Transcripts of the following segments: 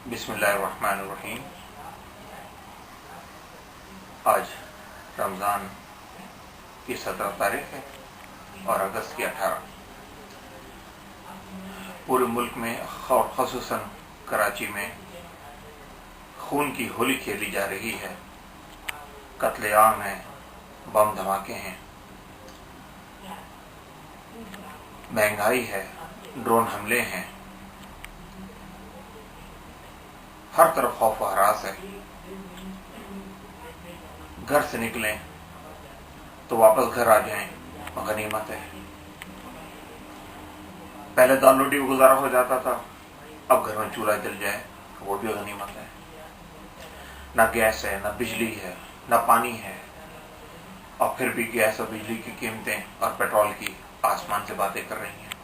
بسم اللہ الرحمن الرحیم۔ آج رمضان کی 17 تاریخ ہے اور اگست کی 18۔ پورے ملک میں اور خصوصاً کراچی میں خون کی ہولی کھیلی جا رہی ہے، قتل عام ہے، بم دھماکے ہیں، مہنگائی ہے، ڈرون حملے ہیں، ہر طرف خوف و ہراس ہے۔ گھر سے نکلیں تو واپس گھر آ جائیں غنیمت ہے۔ پہلے دال روٹی کو گزارا ہو جاتا تھا، اب گھر میں چولہا جل جائے وہ بھی غنیمت ہے۔ نہ گیس ہے، نہ بجلی ہے، نہ پانی ہے، اور پھر بھی گیس اور بجلی کی قیمتیں اور پیٹرول کی آسمان سے باتیں کر رہی ہیں۔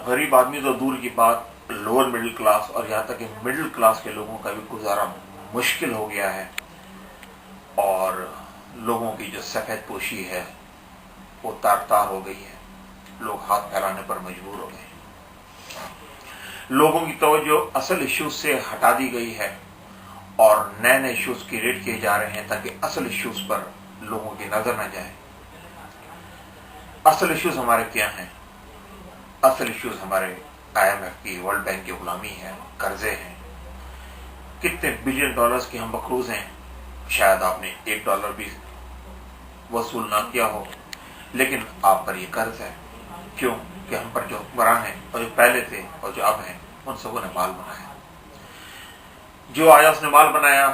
غریب آدمی تو دور کی بات، لوور مڈل کلاس اور یہاں تک کہ مڈل کلاس کے لوگوں کا بھی گزارا مشکل ہو گیا ہے، اور لوگوں کی جو سفید پوشی ہے وہ تار تار ہو گئی ہے۔ لوگ ہاتھ پھیلانے پر مجبور ہو گئے ہیں۔ لوگوں کی توجہ اصل ایشوز سے ہٹا دی گئی ہے اور نئے نئے ایشوز کریٹ کیے جا رہے ہیں تاکہ اصل ایشوز پر لوگوں کی نظر نہ جائے۔ اصل ایشوز ہمارے کیا ہیں؟ اصل ایشوز ہمارے IMF کی، ورلڈ بینک کی غلامی ہے، قرضے ہیں۔ کتنے بلین ڈالرز کی ہم مقروض ہیں، شاید آپ نے $1 بھی وصول نہ کیا ہو، لیکن آپ پر یہ قرض ہے۔ کیوں؟ کہ ہم پر جو حکمران ہیں اور جو پہلے تھے اور جو اب ہیں، ان سبوں نے مال بنایا۔ جو آیا اس نے مال بنایا،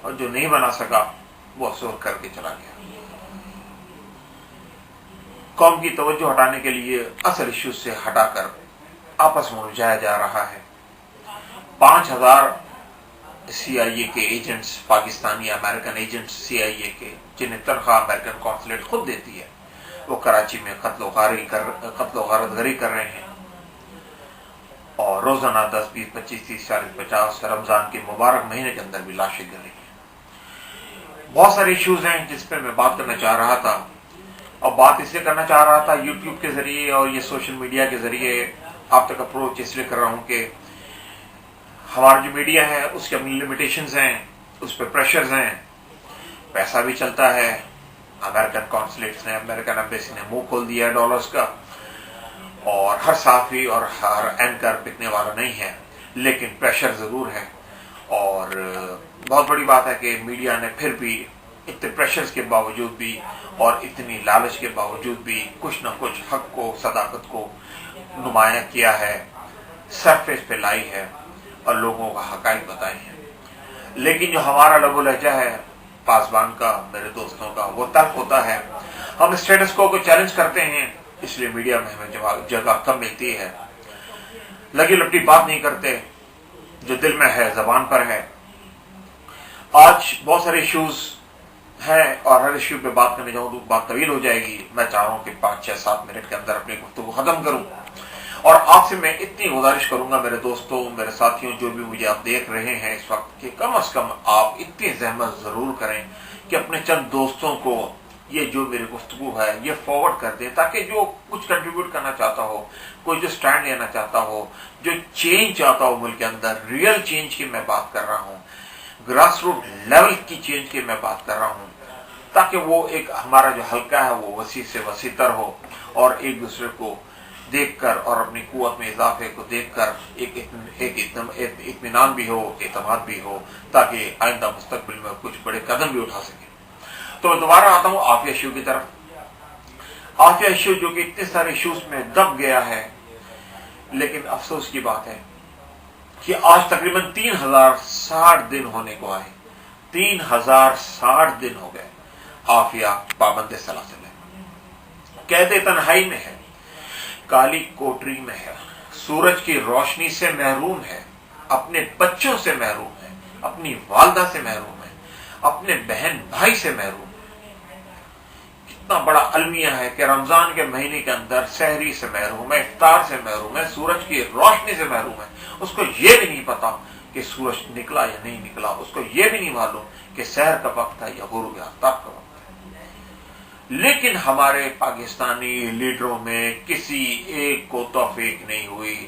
اور جو نہیں بنا سکا وہ افسوس کر کے چلا گیا۔ قوم کی توجہ ہٹانے کے لیے اصل ایشوز سے ہٹا کر آپس میں الجھایا جا رہا ہے۔ 5000 CIA کے agents, Pakistani American agents CIA کے، جنہیں تنخواہ امریکن قونصلیٹ خود دیتی ہے، وہ کراچی میں قتل و غارت گری کر رہے ہیں، اور روزانہ 10، 20، 25، 30، 40، 50 رمضان کے مبارک مہینے کے اندر بھی لاشیں گر رہی ہیں۔ بہت سارے ایشوز ہیں جس پہ میں بات کرنا چاہ رہا تھا، اور بات اس لیے کرنا چاہ رہا تھا یوٹیوب کے ذریعے اور یہ سوشل میڈیا کے ذریعے آپ تک اپروچ اس لیے کر رہا ہوں کہ ہمارا جو میڈیا ہے اس کی اپنی لمیٹیشنز ہیں، اس پہ پریشرز ہیں، پیسہ بھی چلتا ہے۔ امریکن کونسلیٹس نے، امریکن ایمبیسی نے منہ کھول دیا ہے ڈالرز کا، اور ہر صحافی اور ہر اینکر بکنے والا نہیں ہے، لیکن پریشر ضرور ہے۔ اور بہت بڑی بات ہے کہ میڈیا نے پھر بھی اتنے پریشرز کے باوجود بھی اور اتنی لالچ کے باوجود بھی کچھ نہ کچھ حق کو، صداقت کو نمایاں کیا ہے، سرفیس پہ لائی ہے اور لوگوں کا حقائق بتائے ہیں۔ لیکن جو ہمارا لب و لہجہ ہے پاسبان کا، میرے دوستوں کا، وہ تلخ ہوتا ہے۔ ہم اسٹیٹس کو چیلنج کرتے ہیں، اس لیے میڈیا میں ہمیں جگہ کم ملتی ہے۔ لگی لپٹی بات نہیں کرتے، جو دل میں ہے زبان پر ہے۔ آج بہت سارے ایشوز ہیں اور ہر ایشو پہ بات کرنے جاؤں تو بات طویل ہو جائے گی۔ میں چاہ رہا ہوں کہ 5، 6، 7 منٹ کے اندر اپنی گفتگو ختم کروں، اور آپ سے میں اتنی گزارش کروں گا میرے دوستوں، میرے ساتھیوں، جو بھی مجھے آپ دیکھ رہے ہیں اس وقت، کہ کم از کم آپ اتنی زحمت ضرور کریں کہ اپنے چند دوستوں کو یہ جو میری گفتگو ہے یہ فارورڈ کر دیں، تاکہ جو کچھ کنٹریبیوٹ کرنا چاہتا ہو، کوئی جو سٹینڈ لینا چاہتا ہو، جو چینج چاہتا ہو ملک کے اندر، ریئل چینج کی میں بات کر رہا ہوں، گراس روٹ لیول کی چینج کی میں بات کر رہا ہوں، تاکہ وہ ایک ہمارا جو حلقہ ہے وہ وسیع سے وسیع تر ہو، اور ایک دوسرے کو دیکھ کر اور اپنی قوت میں اضافے کو دیکھ کر ایک اطمینان بھی ہو، اعتماد بھی ہو، تاکہ آئندہ مستقبل میں کچھ بڑے قدم بھی اٹھا سکیں۔ تو میں دوبارہ آتا ہوں عافیہ ایشو کی طرف۔ عافیہ ایشو جو کہ اتنے سارے ایشوز میں دب گیا ہے، لیکن افسوس کی بات ہے کہ آج تقریباً 3060 دن ہونے کو آئے۔ 3060 دن ہو گئے عافیہ پابند سلاسل ہے، قید تنہائی میں ہے، کالی کوٹری میں ہے، سورج کی روشنی سے محروم ہے، اپنے بچوں سے محروم ہے، اپنی والدہ سے محروم ہے، اپنے بہن بھائی سے محروم ہے۔ کتنا بڑا المیہ ہے کہ رمضان کے مہینے کے اندر سحری سے محروم ہے، افطار سے محروم ہے، سورج کی روشنی سے محروم ہے۔ اس کو یہ بھی نہیں پتا کہ سورج نکلا یا نہیں نکلا، اس کو یہ بھی نہیں معلوم کہ سحر کا وقت ہے یا غروب آفتاب کا وقت ہے۔ لیکن ہمارے پاکستانی لیڈروں میں کسی ایک کو توفیق نہیں ہوئی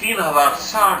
3060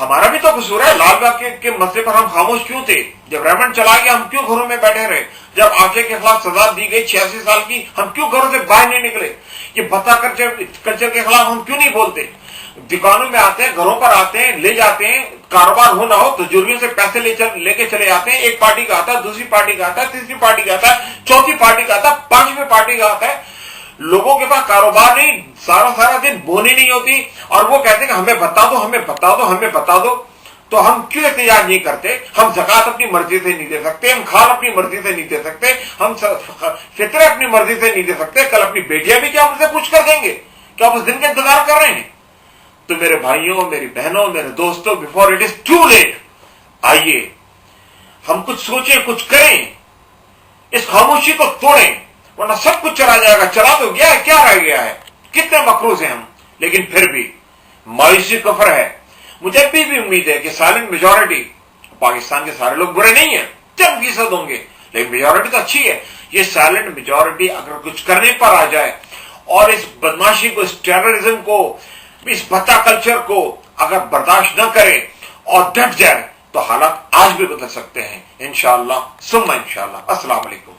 ہمارا بھی تو قصور ہے. لال باغ کے مسئلے پر ہم خاموش کیوں تھے؟ جب ریمنڈ چلا گیا ہم کیوں گھروں میں بیٹھے رہے؟ جب آقے کے خلاف سزا دی گئی 86 سال کی ہم کیوں گھروں سے باہر نہیں نکلے؟ یہ بتا کلچر کے خلاف ہم کیوں نہیں بولتے؟ دکانوں میں آتے ہیں، گھروں پر آتے ہیں، لے جاتے ہیں، کاروبار ہو نہ ہو تجربیوں سے پیسے لے کے چلے جاتے ہیں. ایک پارٹی کا آتا ہے، دوسری پارٹی کا آتا ہے، تیسری پارٹی کا آتا ہے، چوتھی پارٹی کا آتا ہے، پانچویں پارٹی کا آتا ہے. لوگوں کے پاس کاروبار نہیں، سارا دن بونی نہیں ہوتی، اور وہ کہتے ہیں کہ ہمیں بتا دو، ہمیں بتا دو، ہمیں بتا دو. تو ہم کیوں احتجاج نہیں کرتے؟ ہم زکات اپنی مرضی سے نہیں دے سکتے، ہم کھال اپنی مرضی سے نہیں دے سکتے، ہم فطرے اپنی مرضی سے نہیں دے سکتے. کل اپنی بیٹیاں بھی کیا ہم سے پوچھ کر دیں گے؟ کیا آپ اس دن کا انتظار کر رہے ہیں؟ تو میرے بھائیوں، میری بہنوں، میرے دوستوں، before it is too late, آئیے ہم کچھ سوچیں، کچھ کریں، اس خاموشی کو توڑیں، ورنہ سب کچھ چلا جائے گا. چلا تو گیا ہے، کیا رہ گیا ہے؟ کتنے مقروض ہیں ہم. لیکن پھر بھی مایوسی کفر ہے. مجھے بھی امید ہے کہ سائلنٹ میجورٹی، پاکستان کے سارے لوگ برے نہیں ہیں، 10% ہوں گے، لیکن میجورٹی تو اچھی ہے. یہ سائلنٹ میجورٹی اگر کچھ کرنے پر آ جائے اور اس بدماشی کو، اس ٹیررزم کو، اس بتا کلچر کو اگر برداشت نہ کرے اور ڈٹ جائے تو حالات آج بھی بدل سکتے ہیں. انشاءاللہ ثم انشاءاللہ. السلام علیکم.